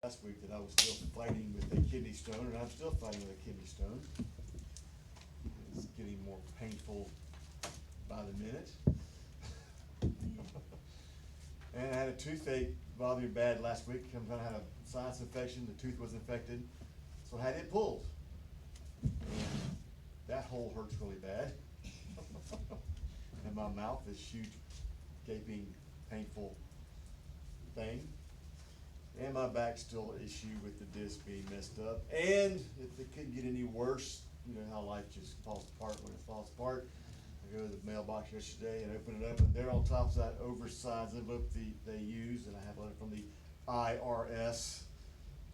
last week that I was still fighting with a kidney stone, and I'm still fighting with a kidney stone. It's getting more painful by the minute. And I had a toothache bother me bad last week. I had a sinus infection, the tooth was infected, so I had it pulled. And that hole hurts really bad. And my mouth, this huge, gaping, painful thing. And my back's still an issue with the disc being messed up. And if it couldn't get any worse, you know how life just falls apart when it falls apart. I go to the mailbox yesterday and open it up, and there on top of that oversized envelope they use, and I have a letter from the IRS,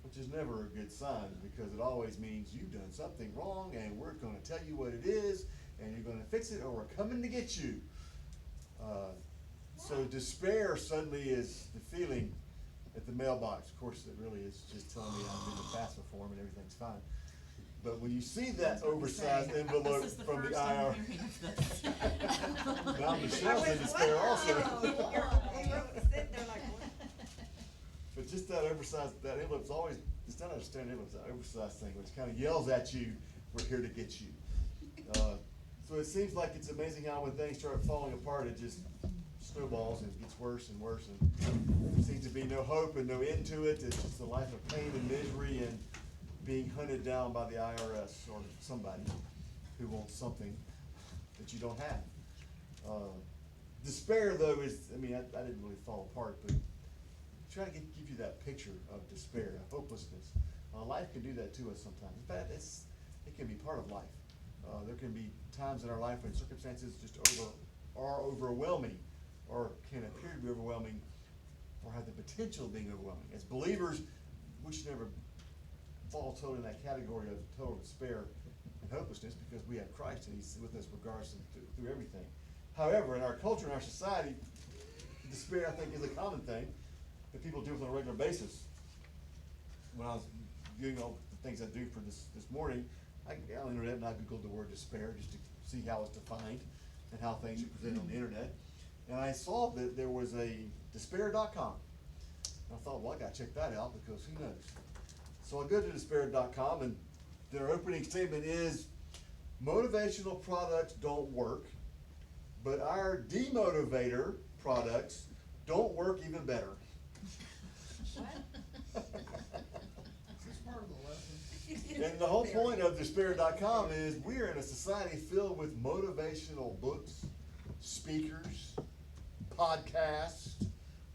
which is never a good sign because it always means you've done something wrong and we're going to tell you what it is and you're going to fix it or we're coming to get you. So despair suddenly is the feeling at the mailbox. Of course, it really is just telling me I'm in the FAFSA form and everything's fine. But when you see that oversized envelope from the IRS, now Michelle's in despair also. But just that oversized, that envelope's always, it's not understanding envelope, it's that oversized thing, which kind of yells at you, we're here to get you. So it seems like it's amazing how when things start falling apart, it just snowballs and gets worse and worse, and there seems to be no hope and no end to it. It's just a life of pain and misery and being hunted down by the IRS or somebody who wants something that you don't have. Despair, though, is, I mean, I didn't really fall apart, but try to give you that picture of despair, of hopelessness. Life can do that to us sometimes. In fact, it can be part of life. There can be times in our life when circumstances just are overwhelming, or can appear to be overwhelming, or have the potential of being overwhelming. As believers, we should never fall totally in that category of total despair and hopelessness because we have Christ and He's with us regardless through everything. However, in our culture, in our society, despair, I think, is a common thing that people deal with on a regular basis. When I was doing all the things I do for this morning, I got on the internet and I Googled the word despair just to see how it's defined and how things are presented on the internet. And I saw that there was a despair.com. I thought, well, I gotta check that out because who knows. So I go to despair.com and their opening statement is, motivational products don't work, but our demotivator products don't work even better. What? This is part of the lesson. And the whole point of despair.com is we're in a society filled with motivational books, speakers, podcasts,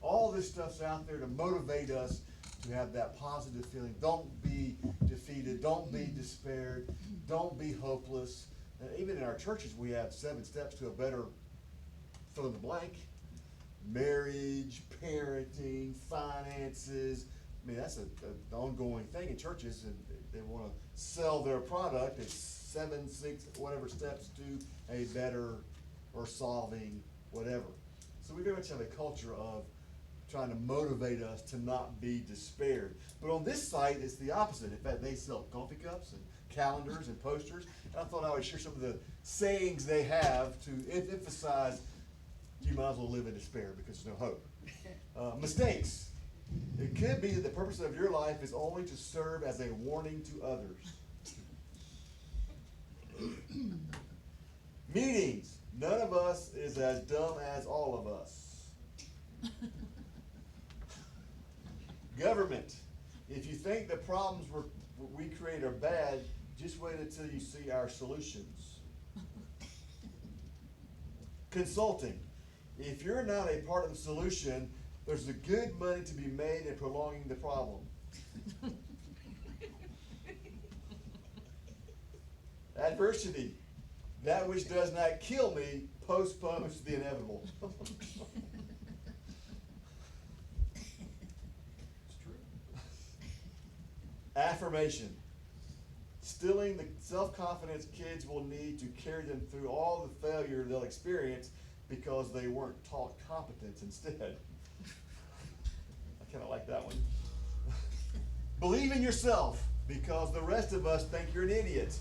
all this stuff's out there to motivate us to have that positive feeling. Don't be defeated, don't be despaired, don't be hopeless. And even in our churches we have 7 steps to a better fill in the blank. Marriage, parenting, finances. I mean, that's an ongoing thing in churches, and they want to sell their product as 7, 6, whatever steps to a better or solving whatever. So we very much have a culture of trying to motivate us to not be despaired. But on this site, it's the opposite. In fact, they sell coffee cups and calendars and posters. And I thought I would share some of the sayings they have to emphasize you might as well live in despair because there's no hope. Mistakes. It could be that the purpose of your life is only to serve as a warning to others. Meetings. None of us is as dumb as all of us. Government. If you think the problems we create are bad, just wait until you see our solutions. Consulting. If you're not a part of the solution, there's a good money to be made in prolonging the problem. Adversity. That which does not kill me postpones the inevitable. It's true. Affirmation. Stilling the self-confidence kids will need to carry them through all the failure they'll experience because they weren't taught competence instead. I kind of like that one. Believe in yourself because the rest of us think you're an idiot.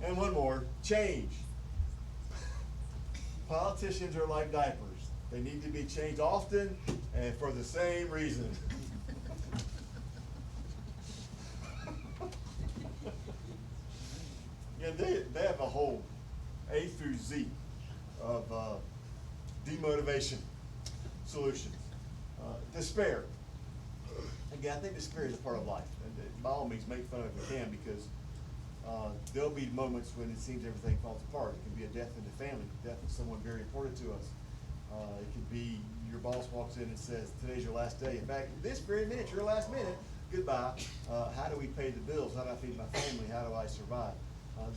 And one more, change. Politicians are like diapers. They need to be changed often and for the same reason. Yeah, they have a whole A through Z of demotivation solutions. Despair. Again, I think despair is a part of life. And by all means, make fun of it if you can, because there'll be moments when it seems everything falls apart. It could be a death in the family, death of someone very important to us. It could be your boss walks in and says, today's your last day. In fact, this very minute, your last minute, goodbye. How do we pay the bills? How do I feed my family? How do I survive?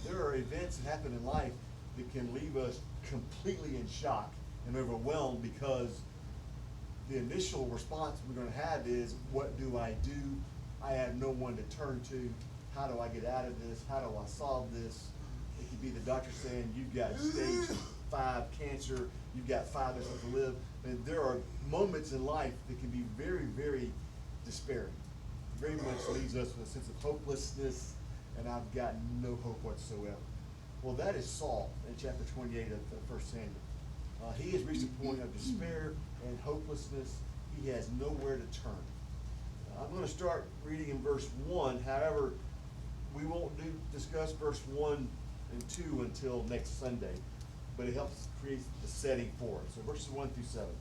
There are events that happen in life that can leave us completely in shock and overwhelmed, because the initial response we're going to have is, what do I do? I have no one to turn to. How do I get out of this? How do I solve this? It could be the doctor saying, you've got stage 5 cancer, you've got 5 years left to live. And there are moments in life that can be very, very despairing. Very much leaves us with a sense of hopelessness, and I've got no hope whatsoever. Well, that is Saul in chapter 28 of 1 Samuel. He has reached a point of despair and hopelessness. He has nowhere to turn. I'm going to start reading in verse 1. However, we won't discuss verse 1 and 2 until next Sunday, but it helps create the setting for it. So verses 1 through 7.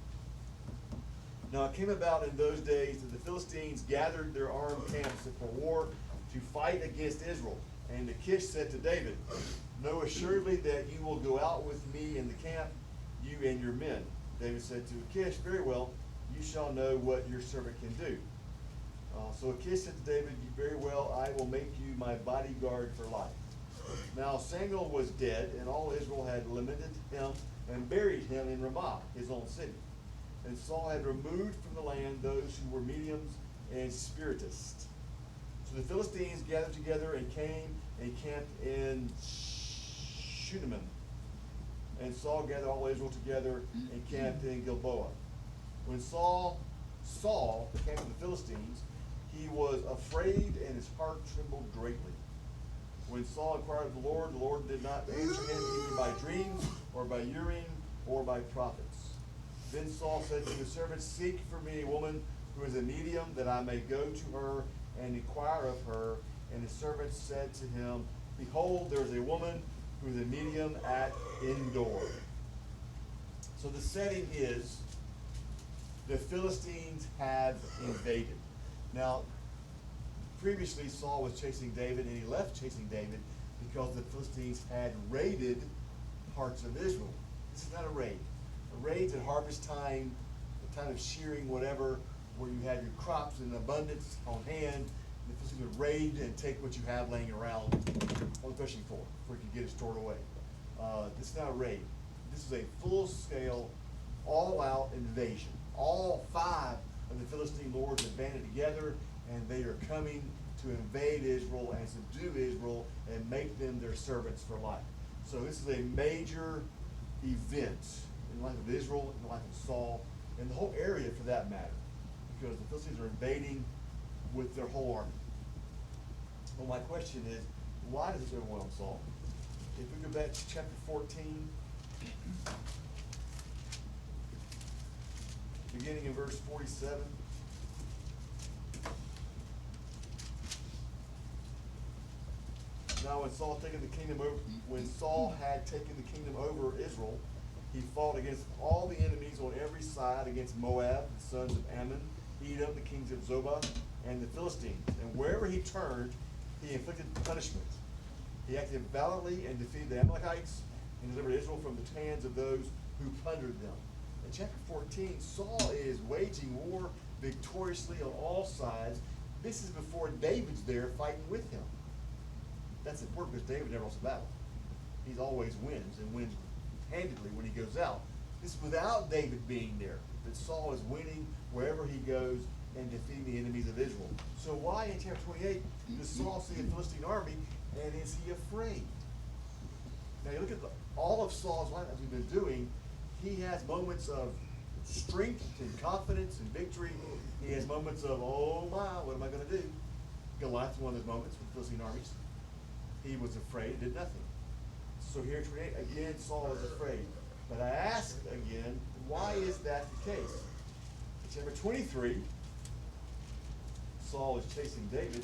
Now it came about in those days that the Philistines gathered their armed camps for war to fight against Israel. And Achish said to David, know assuredly that you will go out with me in the camp, you and your men. David said to Achish, very well, you shall know what your servant can do. So Achish said to David, very well, I will make you my bodyguard for life. Now Samuel was dead, and all Israel had lamented him and buried him in Ramah, his own city. And Saul had removed from the land those who were mediums and spiritists. So the Philistines gathered together and came and camped in Shunammim. And Saul gathered all Israel together and camped in Gilboa. When Saul saw the camp of the Philistines, he was afraid and his heart trembled greatly. When Saul inquired of the Lord did not answer him either by dreams or by Urim or by prophets. Then Saul said to his servants, seek for me a woman who is a medium, that I may go to her and inquire of her. And his servants said to him, behold, there is a woman who is a medium at Endor. So the setting is, the Philistines have invaded. Now, previously Saul was chasing David, and he left chasing David because the Philistines had raided parts of Israel. This is not a raid. A raid's at harvest time, the time of shearing, whatever, where you have your crops in abundance on hand. The Philistines would raid and take what you have laying around on the threshing floor before you could get it stored away. This is not a raid. This is a full-scale, all-out invasion. All 5 of the Philistine lords have banded together, and they are coming to invade Israel and subdue Israel and make them their servants for life. So this is a major event in the life of Israel, in the life of Saul, and the whole area for that matter, because the Philistines are invading with their whole army. Well, my question is, why does this overwhelm Saul? If we go back to chapter 14, beginning in verse 47. Now when Saul had taken the kingdom over Israel, he fought against all the enemies on every side, against Moab, the sons of Ammon, Edom, the kings of Zobah, and the Philistines. And wherever he turned, he inflicted punishment. He acted valiantly and defeated the Amalekites and delivered Israel from the hands of those who plundered them. In chapter 14, Saul is waging war victoriously on all sides. This is before David's there fighting with him. That's important because David never lost a battle. He always wins, and wins handedly when he goes out. This is without David being there, that Saul is winning wherever he goes and defeating the enemies of Israel. So why in chapter 28 does Saul see a Philistine army, and is he afraid? Now you look at all of Saul's life as we've been doing, he has moments of strength and confidence and victory. He has moments of, oh my, what am I going to do? Goliath's one of those moments with the Philistine armies. He was afraid, did nothing. So here, again, Saul is afraid. But I ask again the why is that the case? In chapter 23, Saul is chasing David.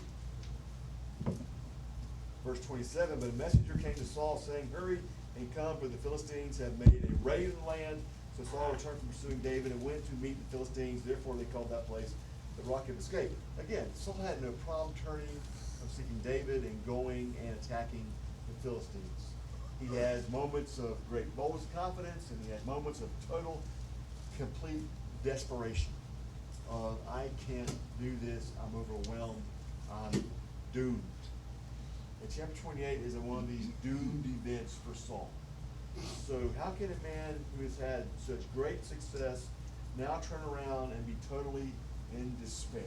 Verse 27, but a messenger came to Saul saying, hurry and come, for the Philistines have made a raid in the land. So Saul returned from pursuing David and went to meet the Philistines. Therefore they called that place the Rock of Escape. Again, Saul had no problem turning from seeking David and going and attacking the Philistines. He has moments of great boldness and confidence, and he has moments of total, complete desperation. I can't do this. I'm overwhelmed. I'm doomed. And chapter 28 is one of these doomed events for Saul. So how can a man who has had such great success now turn around and be totally in despair?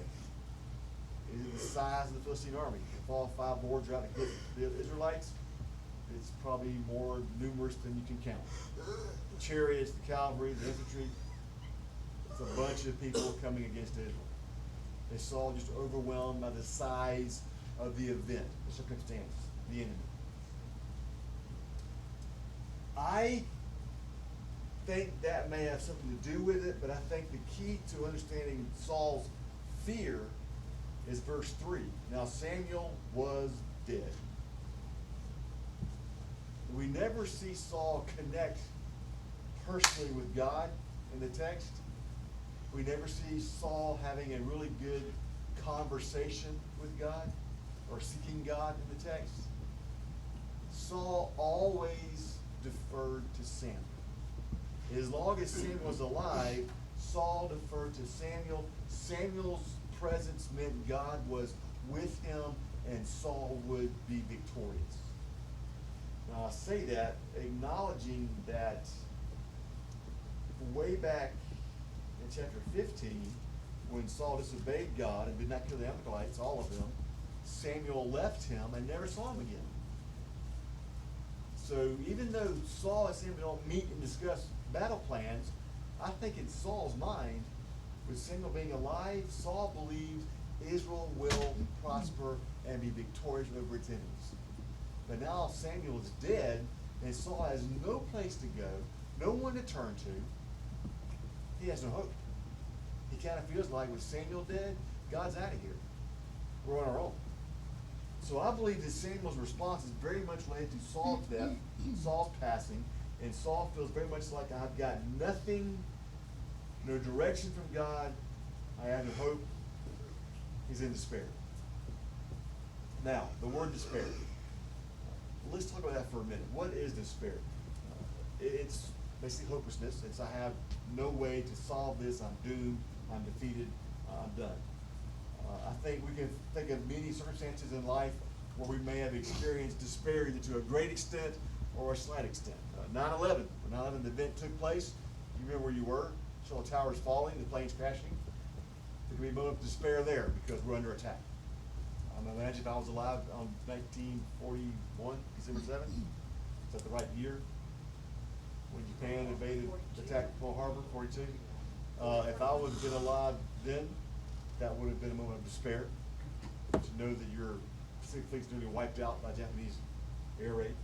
It is the size of the Philistine army. If all five lords are out to get the Israelites, it's probably more numerous than you can count. The chariots, the cavalry, the infantry, it's a bunch of people coming against Israel. They saw just overwhelmed by the size of the event, the circumstance, the enemy. I think that may have something to do with it, but I think the key to understanding Saul's fear is verse 3. Now Samuel was dead. We never see Saul connect personally with God in the text. We never see Saul having a really good conversation with God or seeking God in the text. Saul always deferred to Samuel. As long as Samuel was alive, Saul deferred to Samuel. Samuel's presence meant God was with him and Saul would be victorious. Now I say that acknowledging that way back in chapter 15, when Saul disobeyed God and did not kill the Amalekites, all of them, Samuel left him and never saw him again. So even though Saul and Samuel don't meet and discuss battle plans, I think in Saul's mind, with Samuel being alive, Saul believed Israel will prosper and be victorious over its enemies. But now Samuel is dead, and Saul has no place to go, no one to turn to. He has no hope. He kind of feels like with Samuel dead, God's out of here. We're on our own. So I believe that Samuel's response is very much related to Saul's death, Saul's passing, and Saul feels very much like I've got nothing, no direction from God. I have no hope. He's in despair. Now, the word despair. Let's talk about that for a minute. What is despair? It's basically hopelessness. It's I have no way to solve this. I'm doomed. I'm defeated. I'm done. I think we can think of many circumstances in life where we may have experienced despair either to a great extent or a slight extent. 9/11, when 9/11 event took place, you remember where you were? Saw the towers falling, the planes crashing. There could be a moment of despair there because we're under attack. Imagine if I was alive on 1941, December 7th. Is that the right year? When Japan invaded, attacked Pearl Harbor, 42. If I would have been alive then, that would have been a moment of despair. To know that your Pacific fleet's going to be wiped out by Japanese air raid.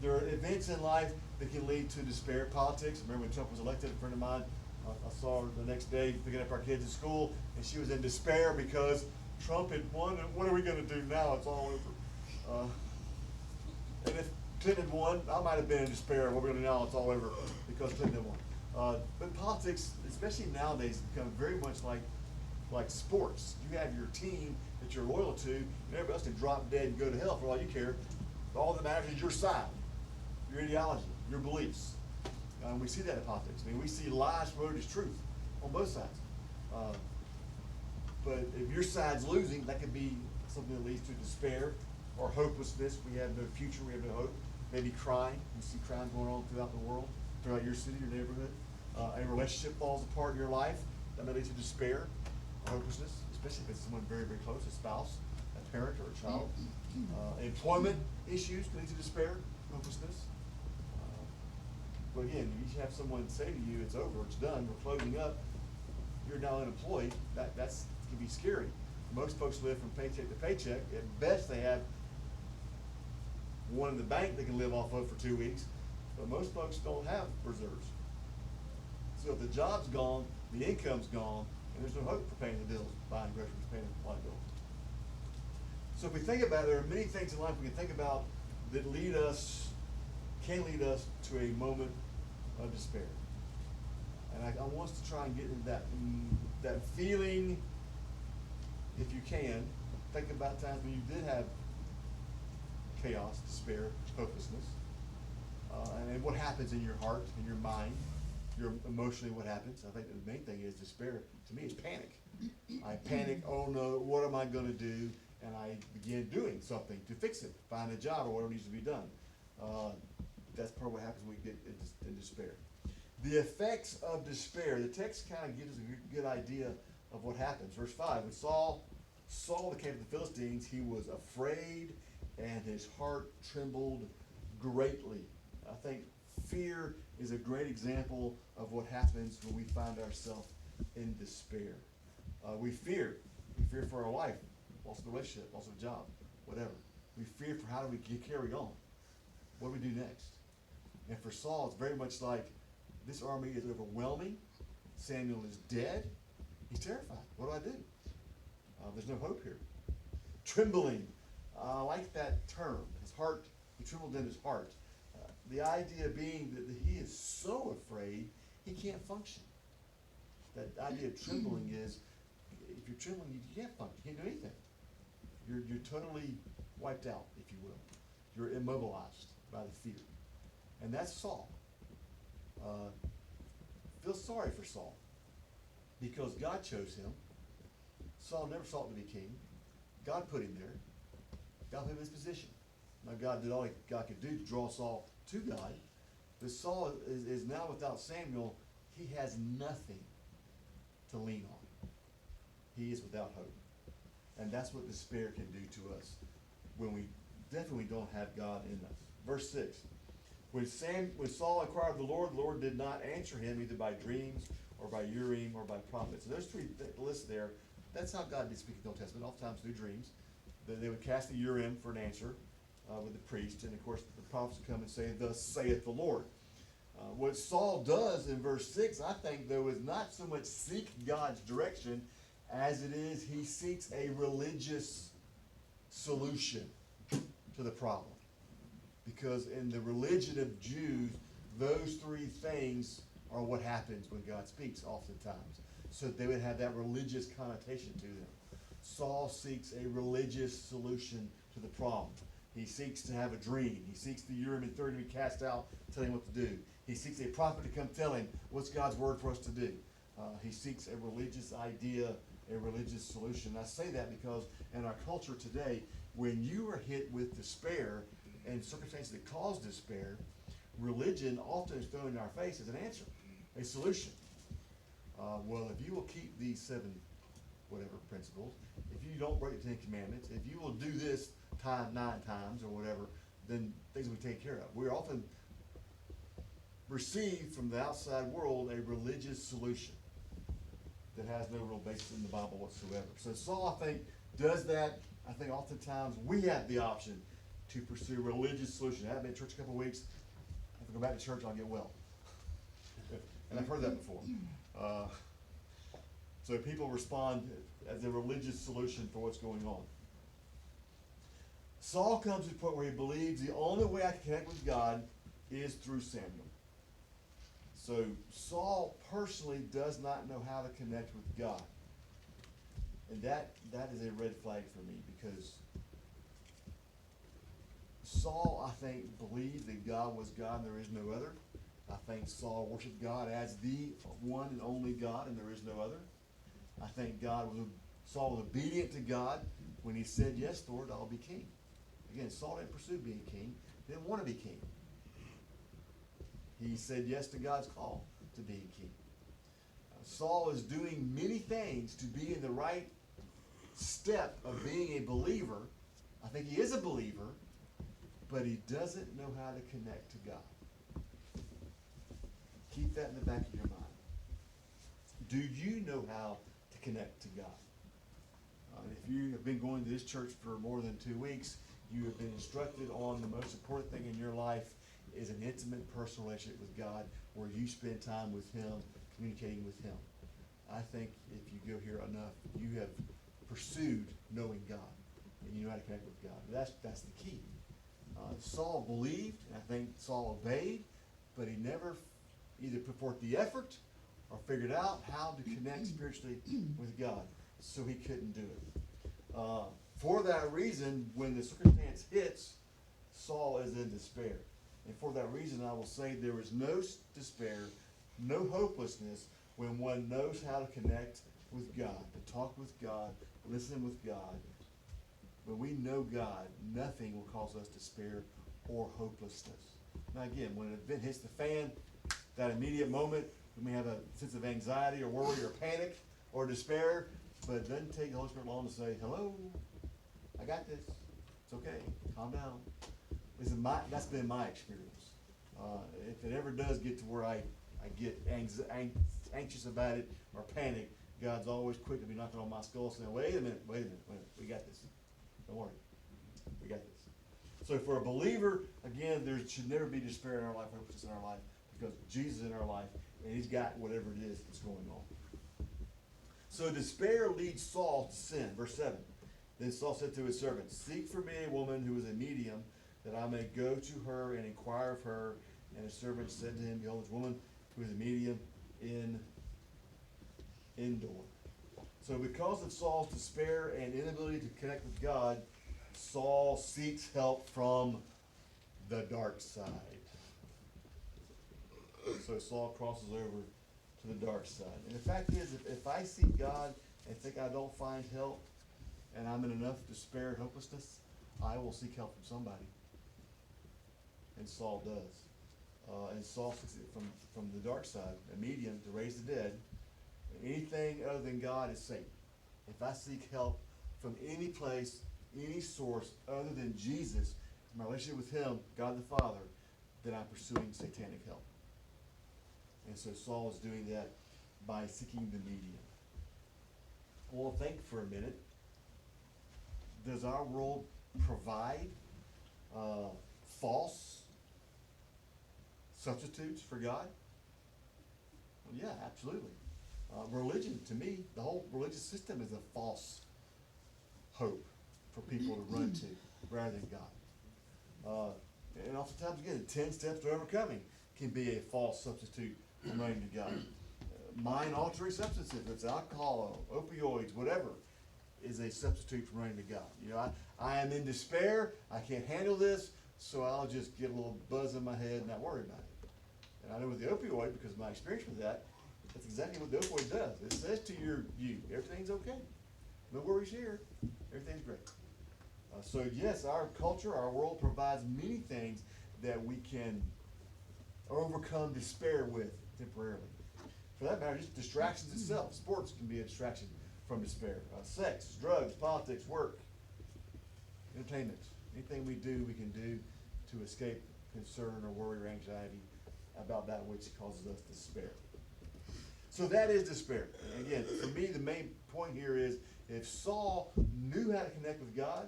There are events in life that can lead to despair. Politics. Remember when Trump was elected, a friend of mine, I saw her the next day picking up our kids at school, and she was in despair because Trump had won, and what are we going to do now? It's all over. And if Clinton won, I might have been in despair. What we're going to do now, it's all over because Clinton won. But politics, especially nowadays, become very much like sports. You have your team that you're loyal to, and everybody else can drop dead and go to hell for all you care. All that matters is your side, your ideology, your beliefs. We see that in politics. I mean, we see lies promoted as truth on both sides. But if your side's losing, that could be something that leads to despair or hopelessness. We have no future, we have no hope. Maybe crime. You see crime going on throughout the world, throughout your city, your neighborhood. A relationship falls apart in your life. That may lead to despair or hopelessness, especially if it's someone very, very close, a spouse, a parent, or a child. Employment issues can lead to despair, hopelessness. But again, you have someone say to you, it's over, it's done, we're closing up, you're now unemployed, that can be scary. Most folks live from paycheck to paycheck. At best, they have one in the bank they can live off of for 2 weeks, but most folks don't have reserves. So if the job's gone, the income's gone, and there's no hope for paying the bills, buying groceries, paying the light bill. So if we think about it, there are many things in life we can think about that can lead us to a moment of despair. And I want us to try and get into that feeling, if you can. Think about times when you did have chaos, despair, hopelessness, and what happens in your heart, in your mind, emotionally what happens. I think the main thing is despair, to me, is panic. I panic, oh no, what am I going to do? And I begin doing something to fix it, find a job or whatever needs to be done. That's part of what happens when we get in despair. The effects of despair, the text kind of gives us a good idea of what happens. Verse 5, when Saul saw the camp of the Philistines, he was afraid and his heart trembled greatly. I think fear is a great example of what happens when we find ourselves in despair. We fear for our life, loss of the relationship, loss of a job, whatever. We fear for how do we carry on. What do we do next? And for Saul, it's very much like this army is overwhelming. Samuel is dead. He's terrified. What do I do? There's no hope here. Trembling. I like that term. His heart, he trembled in his heart. The idea being that he is so afraid he can't function. That idea of trembling is, if you're trembling, you can't function. You can't do anything. You're totally wiped out, if you will. You're immobilized by the fear. And that's Saul. Feel sorry for Saul because God chose him. Saul never sought to be king. God put him there. God put him in his position. Now God did all God could do to draw Saul to God. But Saul is now without Samuel. He has nothing to lean on. He is without hope. And that's what despair can do to us when we definitely don't have God in us. Verse 6. When Saul inquired of the Lord did not answer him either by dreams or by Urim or by prophets. And there's three lists there. That's how God did speak in the Old Testament, oftentimes through dreams. They would cast the Urim for an answer with the priest, and of course the prophets would come and say, "Thus saith the Lord." What Saul does in verse 6, I think, though, is not so much seek God's direction as it is he seeks a religious solution to the problem. Because in the religion of Jews, those three things are what happens when God speaks oftentimes. So they would have that religious connotation to them. Saul seeks a religious solution to the problem. He seeks to have a dream. He seeks the Urim and Thummim to be cast out, tell him what to do. He seeks a prophet to come tell him what's God's word for us to do. He seeks a religious idea, a religious solution. I say that because in our culture today, when you are hit with despair and circumstances that cause despair, religion often is thrown in our face as an answer, a solution. Well, if you will keep these 7 whatever principles, if you don't break the 10 commandments, if you will do this 9 times or whatever, then things will be taken care of. We're often received from the outside world a religious solution that has no real basis in the Bible whatsoever. So Saul, I think, does that. I think oftentimes we have the option to pursue a religious solution. I haven't been to church a couple of weeks. If I go back to church, I'll get well. And I've heard that before. So people respond as a religious solution for what's going on. Saul comes to the point where he believes the only way I can connect with God is through Samuel. So Saul personally does not know how to connect with God. And that is a red flag for me, because Saul, I think, believed that God was God and there is no other. I think Saul worshiped God as the one and only God and there is no other. I think Saul was obedient to God when he said, "Yes, Lord, I'll be king." Again, Saul didn't pursue being king. He didn't want to be king. He said yes to God's call to being king. Saul is doing many things to be in the right step of being a believer. I think he is a believer, but he doesn't know how to connect to God. Keep that in the back of your mind. Do you know how to connect to God? If you have been going to this church for more than 2 weeks, you have been instructed on the most important thing in your life is an intimate personal relationship with God, where you spend time with Him, communicating with him. I think if you go here enough, you have pursued knowing God, and you know how to connect with God. That's the key. Saul believed, and I think Saul obeyed, but he never either put forth the effort or figured out how to connect spiritually with God, so he couldn't do it. For that reason, when the circumstance hits, Saul is in despair. And for that reason, I will say there is no despair, no hopelessness when one knows how to connect with God, to talk with God, listen with God. When we know God, nothing will cause us despair or hopelessness. Now again, when an event hits the fan, that immediate moment, we may have a sense of anxiety or worry or panic or despair, but it doesn't take the Holy Spirit long to say, hello, I got this. It's okay. Calm down. That's been my experience. If it ever does get to where I get anxious about it or panic, God's always quick to be knocking on my skull saying, wait a minute, we got this. Don't worry. We got this. So for a believer, again, there should never be despair in our life, hopelessness in our life, because Jesus is in our life, and he's got whatever it is that's going on. So despair leads Saul to sin. Verse 7. Then Saul said to his servants, seek for me a woman who is a medium, that I may go to her and inquire of her. And his servant said to him, behold, this woman who is a medium in Endor. So because of Saul's despair and inability to connect with God, Saul seeks help from the dark side. So Saul crosses over to the dark side. And the fact is, if I seek God and think I don't find help, and I'm in enough despair and hopelessness, I will seek help from somebody. And Saul does. And Saul seeks it from the dark side, a medium to raise the dead. Anything other than God is Satan. If I seek help from any place, any source other than Jesus, my relationship with him, God the Father, then I'm pursuing satanic help. And so Saul is doing that by seeking the medium. Well, think for a minute. Does our world provide false substitutes for God? Well, yeah, absolutely. Religion, to me, the whole religious system is a false hope for people to run to rather than God. And oftentimes, again, 10 steps to overcoming can be a false substitute for running to God. Mind-altering substances, if it's alcohol, opioids, whatever, is a substitute for running to God. You know, I am in despair, I can't handle this, so I'll just get a little buzz in my head and not worry about it. And I know with the opioid, because of my experience with that, that's exactly what the opioid does. It says to you, everything's okay. No worries here. Everything's great. So yes, our culture, our world provides many things that we can overcome despair with temporarily. For that matter, just distractions itself. Sports can be a distraction from despair. Sex, drugs, politics, work, entertainment. Anything we can do to escape concern or worry or anxiety about that which causes us despair. So that is despair. And again, for me, the main point here is if Saul knew how to connect with God,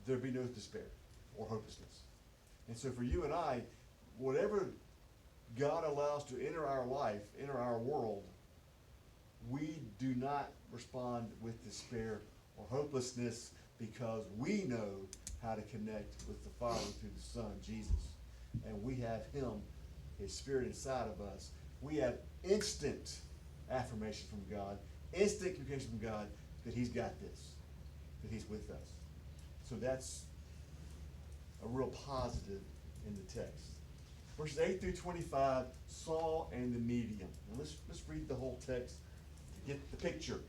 there'd be no despair or hopelessness. And so for you and I, whatever God allows to enter our life, enter our world, we do not respond with despair or hopelessness because we know how to connect with the Father through the Son, Jesus. And we have him, his Spirit inside of us. We have instant affirmation from God, instant communication from God that he's got this, that he's with us. So that's a real positive in the text. Verses 8 through 25, Saul and the medium. Now let's read the whole text to get the picture.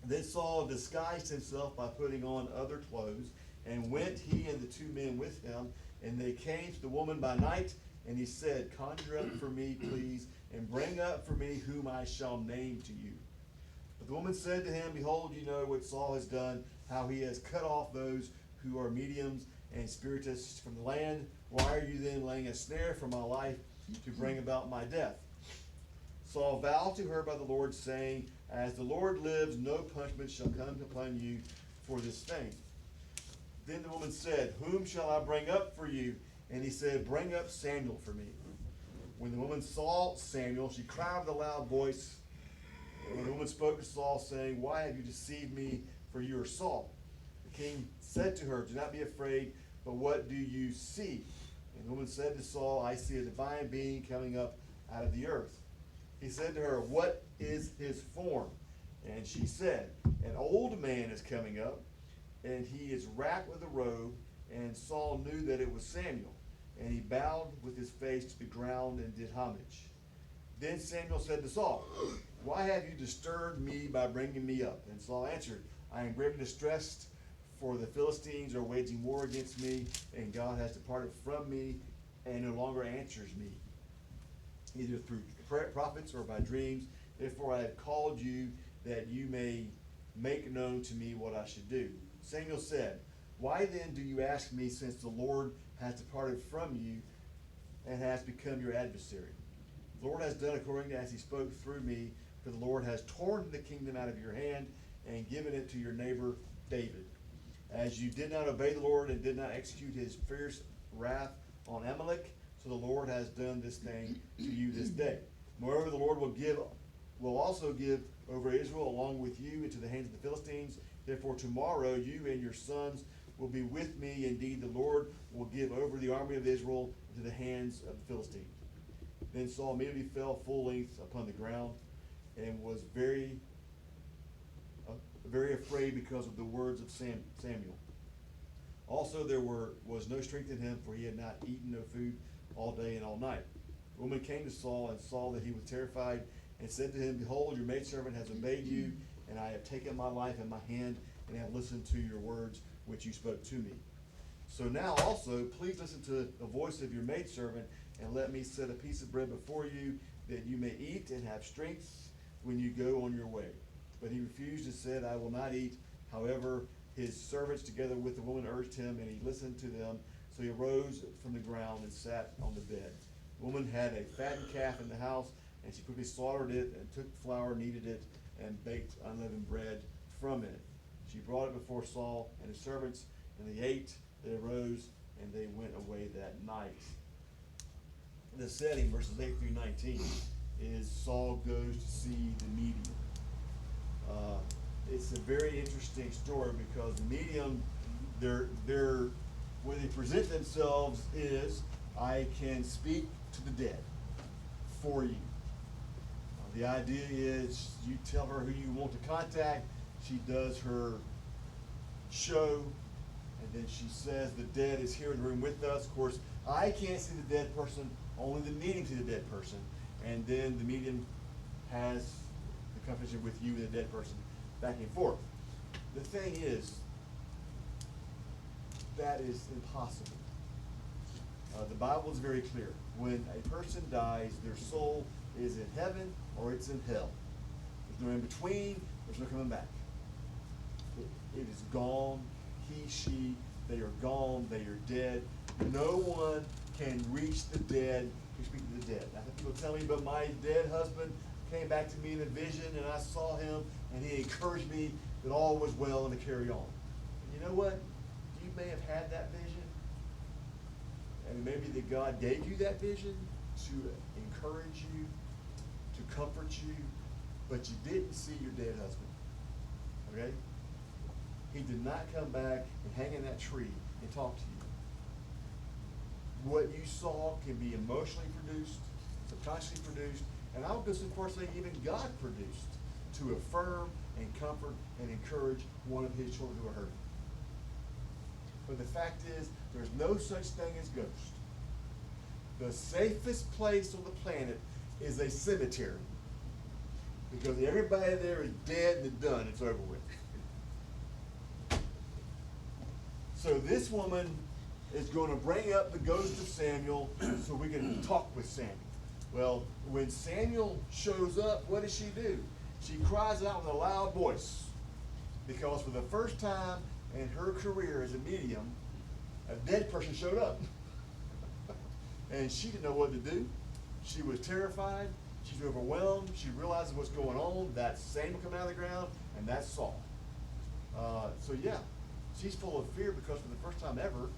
Then Saul disguised himself by putting on other clothes, and went he and the 2 men with him, and they came to the woman by night, and he said, conjure up for me, please, and bring up for me whom I shall name to you. But the woman said to him, behold, you know what Saul has done, how he has cut off those who are mediums and spiritists from the land. Why are you then laying a snare for my life to bring about my death? Saul vowed to her by the Lord, saying, as the Lord lives, no punishment shall come upon you for this thing. Then the woman said, whom shall I bring up for you? And he said, bring up Samuel for me. When the woman saw Samuel, she cried with a loud voice. And when the woman spoke to Saul, saying, "Why have you deceived me? For you are Saul." The king said to her, "Do not be afraid, but what do you see?" And the woman said to Saul, "I see a divine being coming up out of the earth." He said to her, "What is his form?" And she said, "An old man is coming up, and he is wrapped with a robe." And Saul knew that it was Samuel, and he bowed with his face to the ground and did homage. Then Samuel said to Saul, "Why have you disturbed me by bringing me up?" And Saul answered, "I am greatly distressed, for the Philistines are waging war against me, and God has departed from me and no longer answers me, either through prophets or by dreams. Therefore I have called you, that you may make known to me what I should do." Samuel said, "Why then do you ask me, since the Lord has departed from you and has become your adversary? The Lord has done according as he spoke through me, for the Lord has torn the kingdom out of your hand and given it to your neighbor David. As you did not obey the Lord and did not execute his fierce wrath on Amalek, so the Lord has done this thing to you this day. Moreover, the Lord will also give over Israel along with you into the hands of the Philistines. Therefore tomorrow you and your sons will be with me. Indeed, the Lord will give over the army of Israel into the hands of the Philistines." Then Saul immediately fell full length upon the ground and was very afraid because of the words of Samuel. Also there was no strength in him, for he had not eaten no food all day and all night. The woman came to Saul and saw that he was terrified, and said to him, "Behold, your maidservant has obeyed you, and I have taken my life in my hand, and have listened to your words which you spoke to me. So now also, please listen to the voice of your maidservant, and let me set a piece of bread before you, that you may eat and have strength when you go on your way." But he refused and said, "I will not eat." However, his servants together with the woman urged him, and he listened to them. So he arose from the ground and sat on the bed. The woman had a fattened calf in the house, and she quickly slaughtered it, and took flour, kneaded it, and baked unleavened bread from it. She brought it before Saul and his servants, and they ate. They arose, and they went away that night. The setting, verses 8 through 19, is Saul goes to see the medium. It's a very interesting story, because the medium, their way they present themselves is, "I can speak to the dead for you." The idea is, you tell her who you want to contact, she does her show, and then she says, "The dead is here in the room with us." Of course, I can't see the dead person, only the medium sees the dead person, and then the medium has the conversation with you and the dead person back and forth. The thing is, that is impossible. The Bible is very clear. When a person dies, their soul is in heaven or it's in hell. There's no in between, there's no coming back. It is gone. He, she, they are gone, they are dead. No one can reach the dead to speak to the dead. I've had people tell me about my dead husband came back to me in a vision, and I saw him, and he encouraged me that all was well and to carry on. And you know what? You may have had that vision, and maybe that God gave you that vision to encourage you, to comfort you, but you didn't see your dead husband. Okay? He did not come back and hang in that tree and talk to you. What you saw can be emotionally produced, subconsciously produced, and I'll go so far as to say even God produced, to affirm and comfort and encourage one of his children who are hurting. But the fact is, there's no such thing as ghosts. The safest place on the planet is a cemetery, because everybody there is dead and done. It's over with. So this woman is going to bring up the ghost of Samuel so we can talk with Samuel. Well, when Samuel shows up, what does she do? She cries out with a loud voice, because for the first time in her career as a medium, a dead person showed up. And she didn't know what to do. She was terrified. She's overwhelmed. She realizes what's going on. That's Samuel coming out of the ground, and that's Saul. So yeah, she's full of fear, because for the first time ever,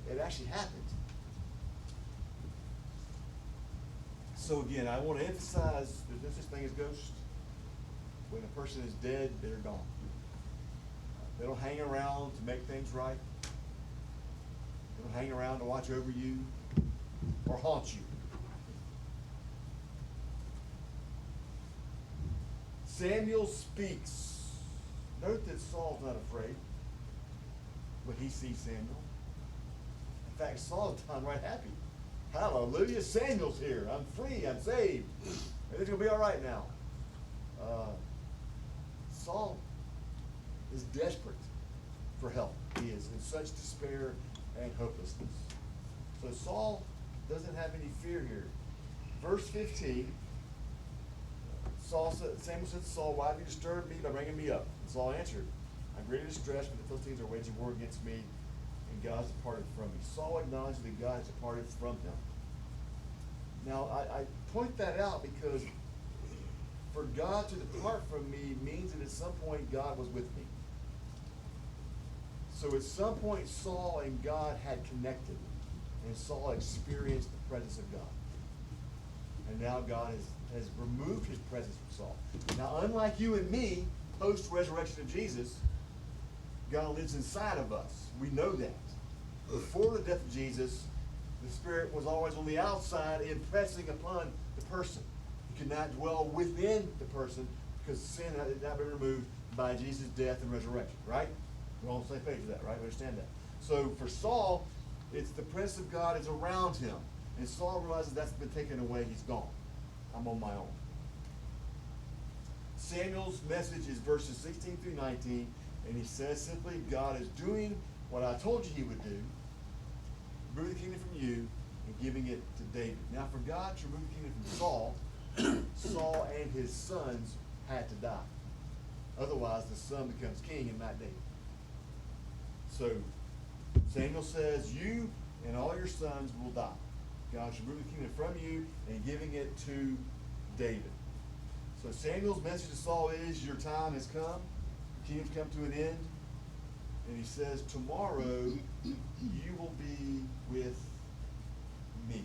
it actually happened. So again, I want to emphasize there's no such thing as ghosts. When a person is dead, they're gone. They don't hang around to make things right. They don't hang around to watch over you or haunt you. Samuel speaks. Note that Saul's not afraid, but he sees Samuel. In fact, Saul's downright happy. Hallelujah, Samuel's here. I'm free, I'm saved. Everything's going to be all right now. Saul is desperate for help. He is in such despair and hopelessness. So Saul doesn't have any fear here. Verse 15, Samuel said to Saul, "Why have you disturbed me by bringing me up?" And Saul answered, "I'm greatly distressed, for the Philistines are waging war against me, and God has departed from me." Saul acknowledged that God has departed from him. Now, I point that out because for God to depart from me means that at some point God was with me. So at some point Saul and God had connected, and Saul experienced the presence of God. And now God has removed his presence from Saul. Now, unlike you and me, post-resurrection of Jesus, God lives inside of us. We know that. Before the death of Jesus, the Spirit was always on the outside, impressing upon the person. He could not dwell within the person because sin had not been removed by Jesus' death and resurrection, right? We're all on the same page with that, right? We understand that. So for Saul, it's the presence of God is around him. And Saul realizes that's been taken away. He's gone. I'm on my own. Samuel's message is verses 16 through 19, and he says simply, God is doing what I told you he would do, remove the kingdom from you, and giving it to David. Now, for God to remove the kingdom from Saul, Saul and his sons had to die. Otherwise, the son becomes king and not David. So, Samuel says, you and all your sons will die. God should remove the kingdom from you and giving it to David. So Samuel's message to Saul is, your time has come. The kingdom's come to an end. And he says, tomorrow you will be with me.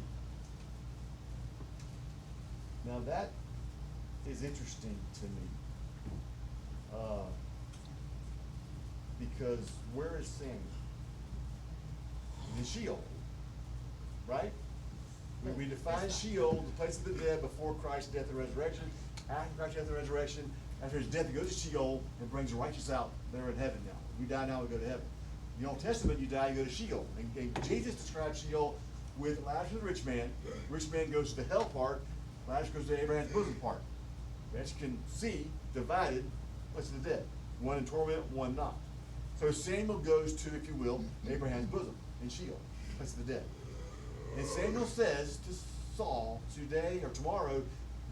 Now that is interesting to me. Because where is Samuel? In Sheol. Right? We define Sheol, the place of the dead, before Christ's death and resurrection. After Christ's death and resurrection, after his death, he goes to Sheol and brings the righteous out. They're in heaven now. We die now, we go to heaven. In the Old Testament, you die, you go to Sheol. And Jesus describes Sheol with Lazarus the rich man. The rich man goes to the hell part. Lazarus goes to Abraham's bosom part. As you can see, divided, place of the dead. One in torment, one not. So Samuel goes to, if you will, Abraham's bosom in Sheol, place of the dead. And Samuel says to Saul, today or tomorrow,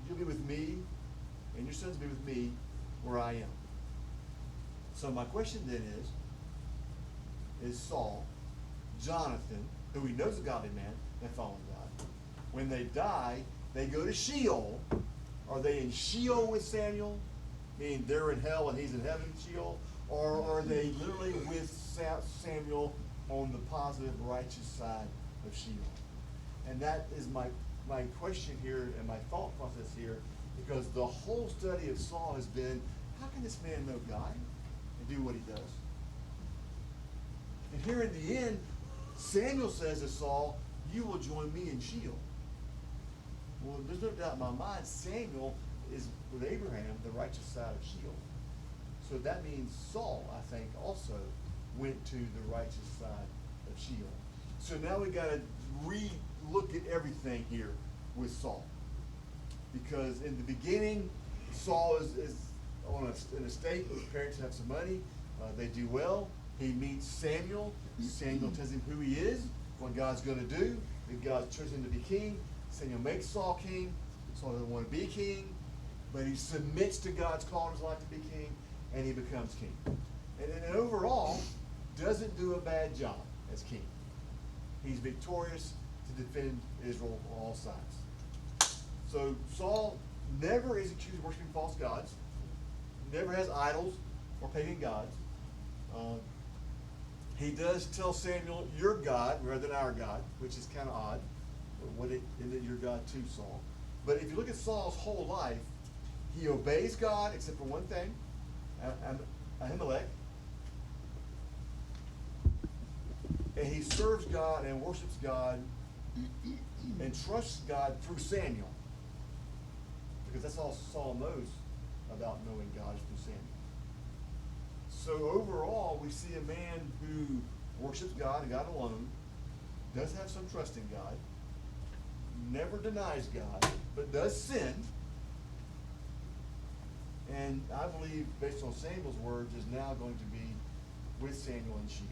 you'll be with me, and your sons will be with me where I am. So my question then is Saul, Jonathan, who we know is a godly man and following God, when they die, they go to Sheol. Are they in Sheol with Samuel? Meaning they're in hell and he's in heaven, Sheol? Or are they literally with Samuel on the positive, righteous side of Sheol? And that is my question here and my thought process here, because the whole study of Saul has been, how can this man know God and do what he does? And here in the end, Samuel says to Saul, you will join me in Sheol. Well, there's no doubt in my mind, Samuel is with Abraham, the righteous side of Sheol. So that means Saul, I think, also went to the righteous side of Sheol. So now we got to re-look at everything here with Saul. Because in the beginning, Saul is on an estate. His parents have some money. They do well. He meets Samuel. Samuel tells him who he is, what God's going to do, that God's chosen him to be king. Samuel makes Saul king. Saul doesn't want to be king, but he submits to God's call in his life to be king, and he becomes king. And overall, doesn't do a bad job as king. He's victorious to defend Israel on all sides. So Saul never is accused of worshiping false gods, never has idols or pagan gods. He does tell Samuel, your God rather than our God, which is kind of odd. But isn't it your God too, Saul? But if you look at Saul's whole life, he obeys God except for one thing, Ahimelech. And he serves God and worships God and trusts God through Samuel. Because that's all Saul knows about knowing God is through Samuel. So overall, we see a man who worships God and God alone, does have some trust in God, never denies God, but does sin. And I believe, based on Samuel's words, is now going to be with Samuel in Shiloh.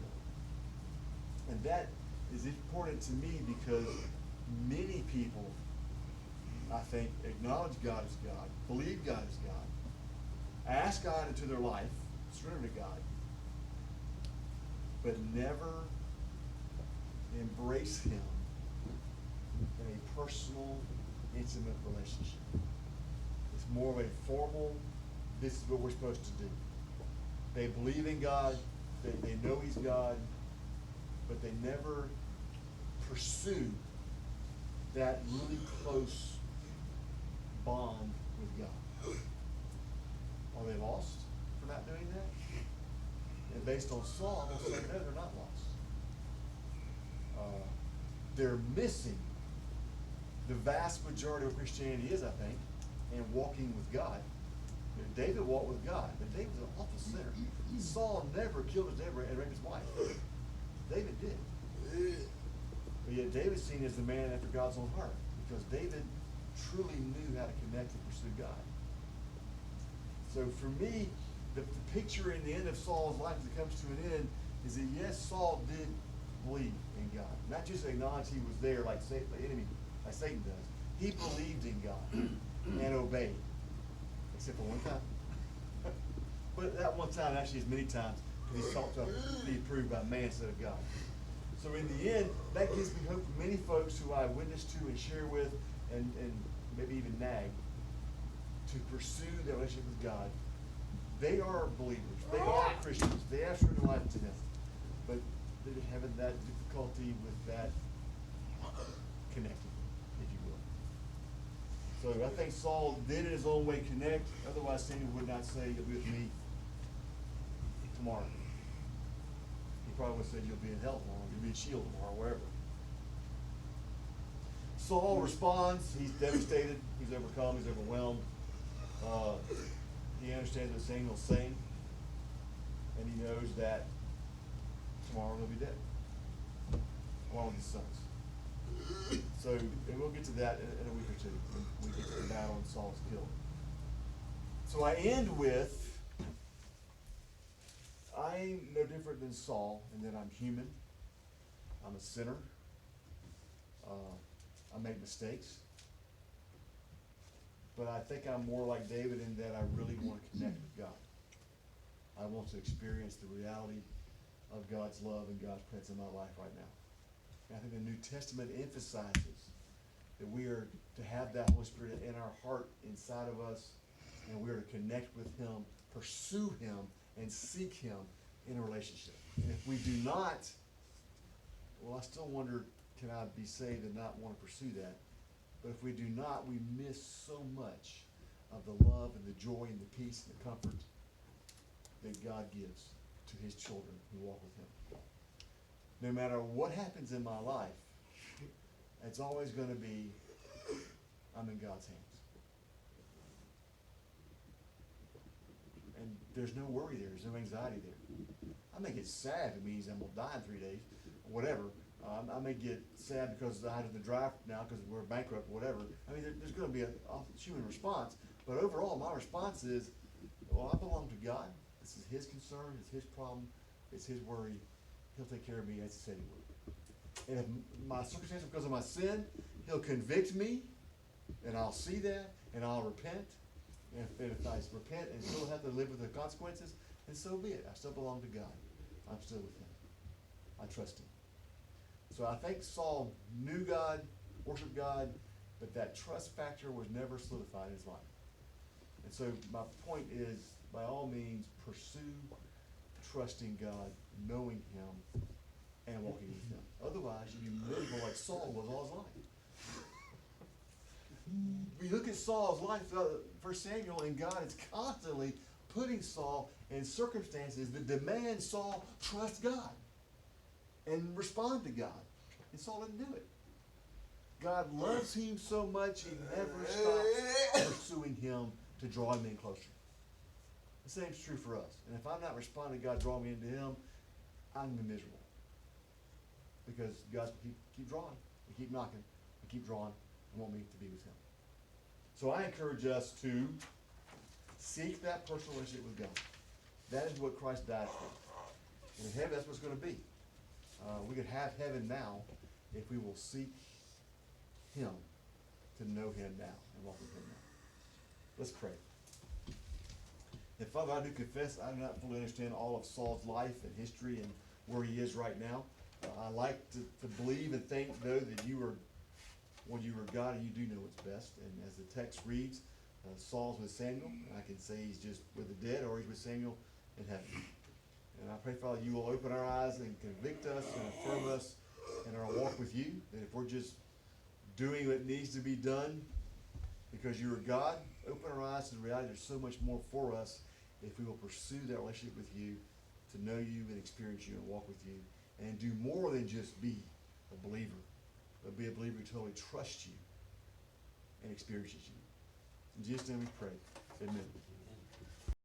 And that is important to me because many people, I think, acknowledge God as God, believe God as God, ask God into their life, surrender to God, but never embrace Him in a personal, intimate relationship. It's more of a formal, this is what we're supposed to do. They believe in God, they know He's God, but they never pursue that really close bond with God. Are they lost for not doing that? And based on Saul, we'll say, no, they're not lost. They're missing the vast majority of what Christianity is, I think, and walking with God. You know, David walked with God, but David was an awful sinner. Saul never killed his neighbor and raped his wife. David did. But yet David's seen as the man after God's own heart, because David truly knew how to connect and pursue God. So for me, the picture in the end of Saul's life as it comes to an end is that yes, Saul did believe in God. Not just acknowledge he was there like the enemy, like Satan does. He believed in God and obeyed. Except for one time. But that one time, actually as many times, because he sought to be approved by man instead of God. So in the end, that gives me hope for many folks who I witness to and share with and maybe even nag to pursue their relationship with God. They are believers. They are Christians. They have surrendered life to Him. But they're having that difficulty with that connecting, if you will. So I think Saul did in his own way connect. Otherwise, Samuel would not say, you'll be with me tomorrow. He probably would have said, you'll be in hell tomorrow. You'll be in Sheol tomorrow, wherever. Saul responds. He's devastated. He's overcome. He's overwhelmed. He understands what Samuel's saying. And he knows that tomorrow he'll be dead, along with his sons. So, and we'll get to that in a week or two when we get to the battle and Saul's killed. So I end with, I'm no different than Saul in that I'm human. I'm a sinner. I make mistakes. But I think I'm more like David in that I really want to connect with God. I want to experience the reality of God's love and God's presence in my life right now. And I think the New Testament emphasizes that we are to have that Holy Spirit in our heart, inside of us, and we are to connect with Him, pursue Him, and seek Him in a relationship. And if we do not, well, I still wonder, can I be saved and not want to pursue that? But if we do not, we miss so much of the love and the joy and the peace and the comfort that God gives to His children who walk with Him. No matter what happens in my life, it's always going to be, I'm in God's hands. And there's no worry there. There's no anxiety there. I may get sad if it means I'm going to die in 3 days, or whatever. I may get sad because I have to drive now because we're bankrupt, whatever. I mean, there's going to be a human response. But overall, my response is, well, I belong to God. This is His concern. It's His problem. It's His worry. He'll take care of me as He said He would. And if my circumstance because of my sin, He'll convict me, and I'll see that, and I'll repent. And if I repent and still have to live with the consequences, then so be it. I still belong to God. I'm still with Him. I trust Him. So I think Saul knew God, worshiped God, but that trust factor was never solidified in his life. And so my point is, by all means, pursue trusting God, knowing Him, and walking with Him. Otherwise, you'll be miserable like Saul was all his life. we look at Saul's life throughout 1 Samuel, and God is constantly putting Saul in circumstances that demand Saul trust God and respond to God. And Saul didn't do it. God loves him so much, he never stops pursuing him to draw him in closer. The same is true for us. And if I'm not responding to God drawing me into him, I'm gonna be miserable. Because God's keep drawing, and keep knocking, and keep drawing, and want me to be with him. So I encourage us to seek that personal relationship with God. That is what Christ died for. And in heaven, that's what it's going to be. We could have heaven now if we will seek him, to know him now, and walk with him now. Let's pray. And Father, I do confess I do not fully understand all of Saul's life and history and where he is right now. I like to believe and think, though, that you are God and you do know what's best. And as the text reads, Saul's with Samuel, and I can say he's just with the dead or he's with Samuel in heaven. And I pray, Father, you will open our eyes and convict us and affirm us in our walk with you. That if we're just doing what needs to be done because you are God, open our eyes to the reality there's so much more for us if we will pursue that relationship with you, to know you and experience you and walk with you, and do more than just be a believer, but be a believer who totally trusts you and experiences you. In Jesus' name we pray. Amen.